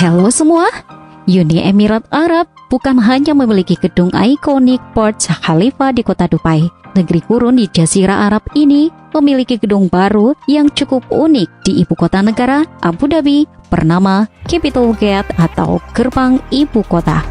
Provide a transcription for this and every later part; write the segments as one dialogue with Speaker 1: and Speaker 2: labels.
Speaker 1: Halo semua, Uni Emirat Arab bukan hanya memiliki gedung ikonik Burj Khalifa di kota Dubai. Negeri gurun di Jazirah Arab ini memiliki gedung baru yang cukup unik di ibu kota negara, Abu Dhabi, bernama Capital Gate atau Gerbang Ibu Kota.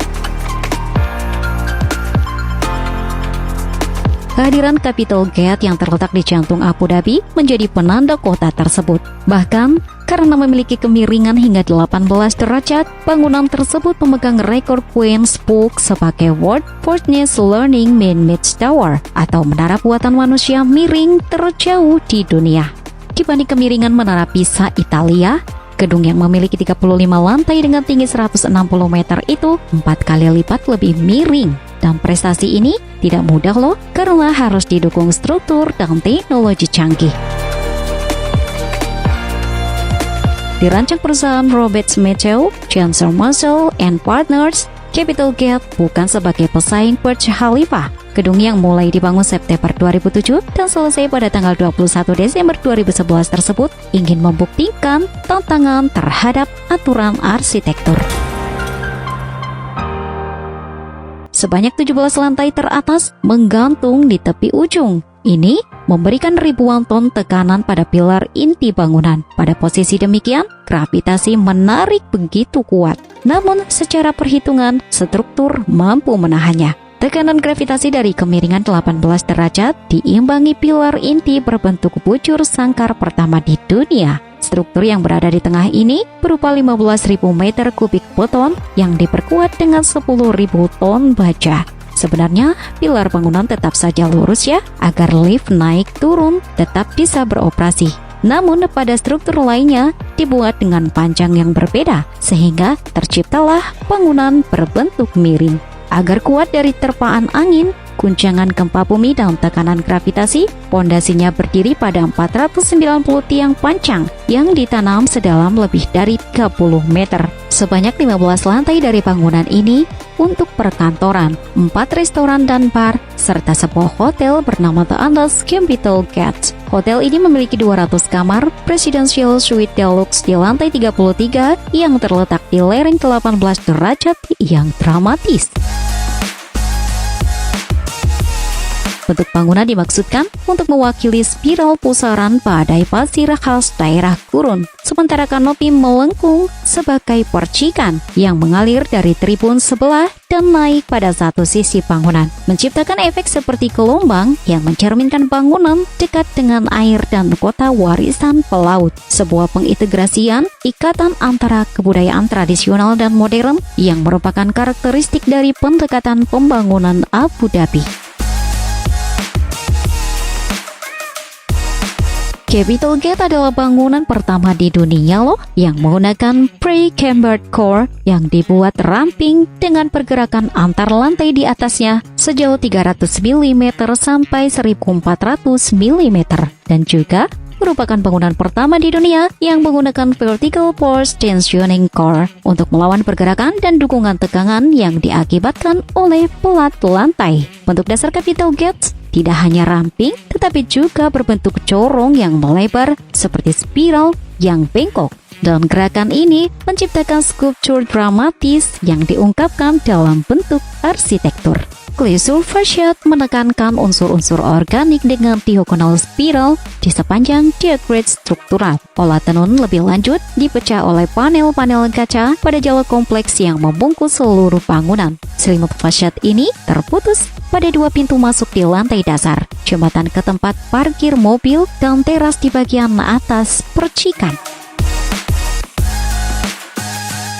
Speaker 1: Kehadiran Capital Gate yang terletak di jantung Abu Dhabi menjadi penanda kota tersebut. Bahkan, karena memiliki kemiringan hingga 18 derajat, bangunan tersebut memegang rekor Guinness Book sebagai World Fastest Learning Man-Made Tower atau menara buatan manusia miring terjauh di dunia. Dibanding kemiringan menara Pisa, Italia, gedung yang memiliki 35 lantai dengan tinggi 160 meter itu 4 kali lipat lebih miring. Dan prestasi ini tidak mudah loh, karena harus didukung struktur dan teknologi canggih. Dirancang perusahaan Robert Smithfield, Johnson Marshall and Partners, Capital Gate bukan sebagai pesaing Burj Khalifa. Gedung yang mulai dibangun September 2007 dan selesai pada tanggal 21 Desember 2011 tersebut ingin membuktikan tantangan terhadap aturan arsitektur. Sebanyak 17 lantai teratas menggantung di tepi ujung. Ini memberikan ribuan ton tekanan pada pilar inti bangunan. Pada posisi demikian, gravitasi menarik begitu kuat. Namun, secara perhitungan, struktur mampu menahannya. Tekanan gravitasi dari kemiringan 18 derajat diimbangi pilar inti berbentuk bujur sangkar pertama di dunia. Struktur yang berada di tengah ini berupa 15.000 meter kubik beton yang diperkuat dengan 10.000 ton baja. Sebenarnya, pilar bangunan tetap saja lurus ya, agar lift naik turun tetap bisa beroperasi. Namun pada struktur lainnya dibuat dengan panjang yang berbeda, sehingga terciptalah bangunan berbentuk miring. Agar kuat dari terpaan angin, guncangan gempa bumi dan tekanan gravitasi, pondasinya berdiri pada 490 tiang pancang yang ditanam sedalam lebih dari 30 meter. Sebanyak 15 lantai dari bangunan ini untuk perkantoran, 4 restoran dan bar, serta sebuah hotel bernama The Andaz Capital Gate. Hotel ini memiliki 200 kamar Presidential Suite Deluxe di lantai 33 yang terletak di lereng 18 derajat yang dramatis. Bentuk bangunan dimaksudkan untuk mewakili spiral pusaran badai pasir khas daerah gurun, sementara kanopi melengkung sebagai percikan yang mengalir dari tribun sebelah dan naik pada satu sisi bangunan, menciptakan efek seperti gelombang yang mencerminkan bangunan dekat dengan air dan kota warisan pelaut. Sebuah pengintegrasian ikatan antara kebudayaan tradisional dan modern yang merupakan karakteristik dari pendekatan pembangunan Abu Dhabi. Capital Gate adalah bangunan pertama di dunia loh yang menggunakan pre-cambered core yang dibuat ramping dengan pergerakan antar lantai di atasnya sejauh 300 mm sampai 1400 mm dan juga merupakan bangunan pertama di dunia yang menggunakan vertical force tensioning core untuk melawan pergerakan dan dukungan tegangan yang diakibatkan oleh pelat lantai. Bentuk dasar Capital Gate tidak hanya ramping, tetapi juga berbentuk corong yang melebar seperti spiral yang bengkok. Dan gerakan ini menciptakan skulptur dramatis yang diungkapkan dalam bentuk arsitektur. Klesur fasciat menekankan unsur-unsur organik dengan diagonal spiral di sepanjang diagram struktural. Pola tenun lebih lanjut dipecah oleh panel-panel kaca pada jalur kompleks yang membungkus seluruh bangunan. Selimut fasciat ini terputus pada 2 pintu masuk di lantai dasar, jembatan ke tempat parkir mobil, dan teras di bagian atas percikan.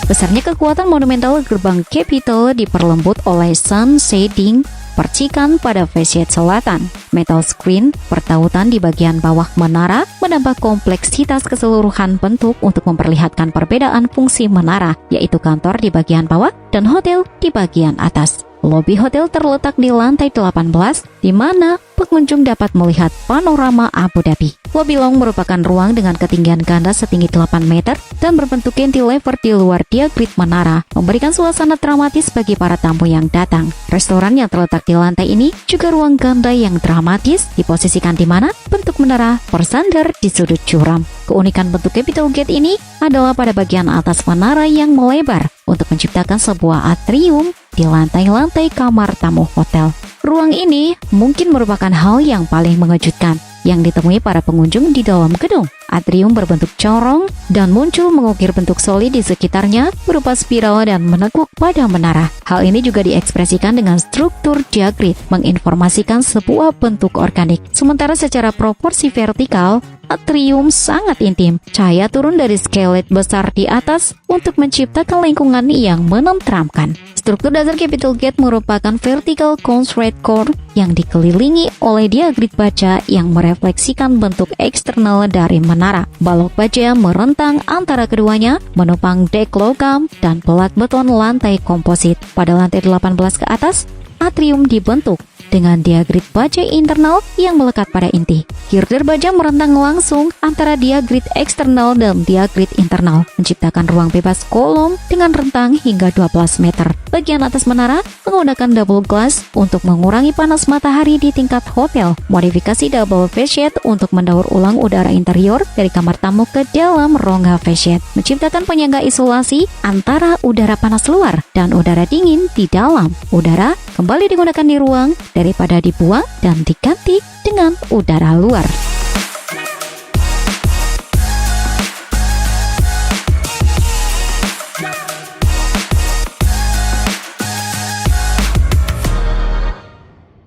Speaker 1: Besarnya kekuatan monumental gerbang Capital diperlembut oleh sun shading percikan pada fasade selatan. Metal screen pertautan di bagian bawah menara menambah kompleksitas keseluruhan bentuk untuk memperlihatkan perbedaan fungsi menara, yaitu kantor di bagian bawah dan hotel di bagian atas. Lobi hotel terletak di lantai 18, di mana pengunjung dapat melihat panorama Abu Dhabi. Lobi Long merupakan ruang dengan ketinggian ganda setinggi 8 meter dan berbentuk cantilever di luar diagrid menara, memberikan suasana dramatis bagi para tamu yang datang. Restoran yang terletak di lantai ini juga ruang ganda yang dramatis, diposisikan di mana bentuk menara bersandar di sudut curam. Keunikan bentuk Capitol Gate ini adalah pada bagian atas menara yang melebar untuk menciptakan sebuah atrium di lantai-lantai kamar tamu hotel. Ruang ini mungkin merupakan hal yang paling mengejutkan yang ditemui para pengunjung di dalam gedung. Atrium berbentuk corong dan muncul mengukir bentuk solid di sekitarnya berupa spiral dan menekuk pada menara. Hal ini juga diekspresikan dengan struktur diagrid, menginformasikan sebuah bentuk organik. Sementara secara proporsi vertikal, atrium sangat intim. Cahaya turun dari skelet besar di atas untuk menciptakan lingkungan yang menenteramkan. Struktur dasar Capitol Gate merupakan vertical concrete core yang dikelilingi oleh diagrid baja yang merefleksikan bentuk eksternal dari menara. Balok baja merentang antara keduanya, menopang dek logam dan pelat beton lantai komposit. Pada lantai 18 ke atas, atrium dibentuk dengan diagrid baja internal yang melekat pada inti. Girder baja merentang langsung antara diagrid eksternal dan diagrid internal, menciptakan ruang bebas kolom dengan rentang hingga 12 meter. Bagian atas menara menggunakan double glass untuk mengurangi panas matahari di tingkat hotel. Modifikasi double facade untuk mendaur ulang udara interior dari kamar tamu ke dalam rongga facade, menciptakan penyangga isolasi antara udara panas luar dan udara dingin di dalam. Udara kembali digunakan di ruang daripada dibuang dan diganti dengan udara luar.